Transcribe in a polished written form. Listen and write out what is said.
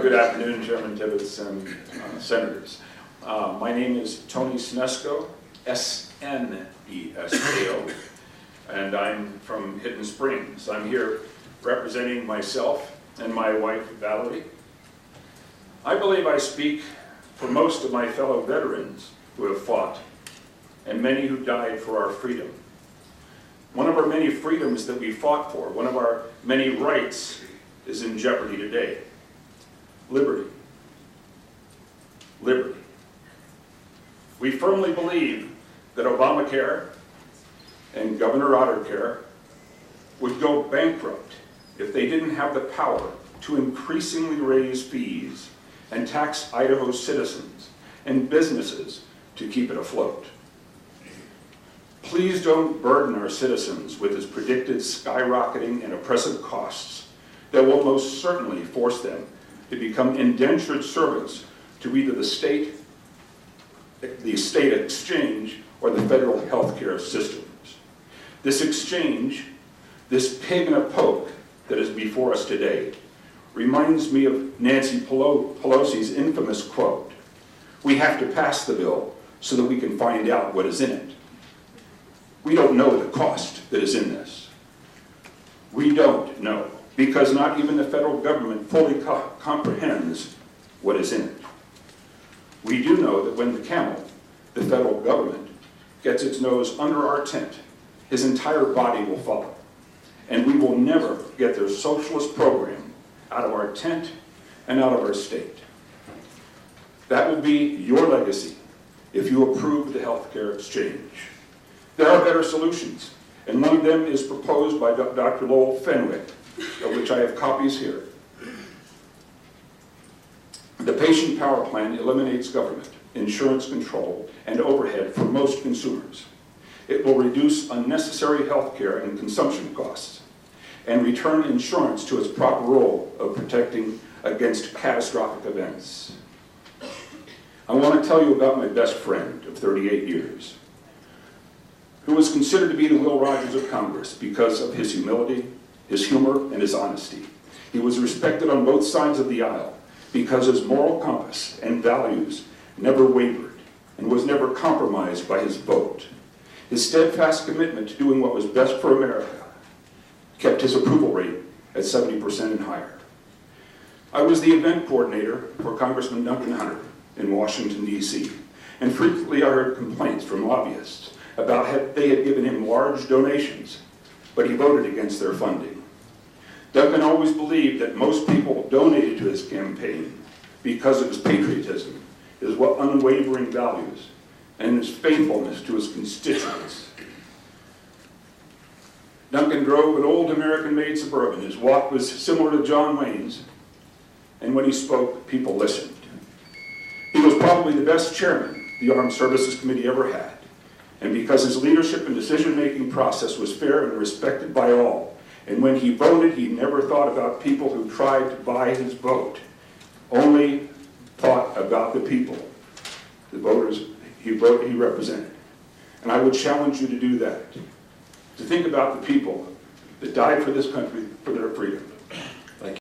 Good afternoon, Chairman Tibbetts and Senators. My name is Tony Snesko, S-N-E-S-K-O, and I'm from Hidden Springs. I'm here representing myself and my wife, Valerie. I believe I speak for most of my fellow veterans who have fought and many who died for our freedom. One of our many freedoms that we fought for, one of our many rights, is in jeopardy today. Liberty. Liberty. We firmly believe that Obamacare and Governor Ottercare would go bankrupt if they didn't have the power to increasingly raise fees and tax Idaho's citizens and businesses to keep it afloat. Please don't burden our citizens with its predicted skyrocketing and oppressive costs that will most certainly force them to become indentured servants to either the state exchange, or the federal health care systems. This exchange, this pig in a poke that is before us today, reminds me of Nancy Pelosi's infamous quote, "We have to pass the bill so that we can find out what is in it." We don't know the cost that is in this. We don't know, because not even the federal government fully comprehends what is in it. We do know that when the camel, the federal government, gets its nose under our tent, his entire body will follow, and we will never get their socialist program out of our tent and out of our state. That will be your legacy if you approve the healthcare exchange. There are better solutions, and one of them is proposed by Dr. Lowell Fenwick, of which I have copies here. The patient power plan eliminates government, insurance control, and overhead for most consumers. It will reduce unnecessary health care and consumption costs, and return insurance to its proper role of protecting against catastrophic events. I want to tell you about my best friend of 38 years, who was considered to be the Will Rogers of Congress because of his humility, his humor, and his honesty. He was respected on both sides of the aisle because his moral compass and values never wavered and was never compromised by his vote. His steadfast commitment to doing what was best for America kept his approval rate at 70% and higher. I was the event coordinator for Congressman Duncan Hunter in Washington, D.C., and frequently I heard complaints from lobbyists about how they had given him large donations, but he voted against their funding. Duncan always believed that most people donated to his campaign because of his patriotism, his unwavering values, and his faithfulness to his constituents. Duncan drove an old American-made Suburban. His walk was similar to John Wayne's, and when he spoke, people listened. He was probably the best chairman the Armed Services Committee ever had, and because his leadership and decision-making process was fair and respected by all, and when he voted, he never thought about people who tried to buy his vote, only thought about the people, the voters he represented. And I would challenge you to do that, to think about the people that died for this country for their freedom.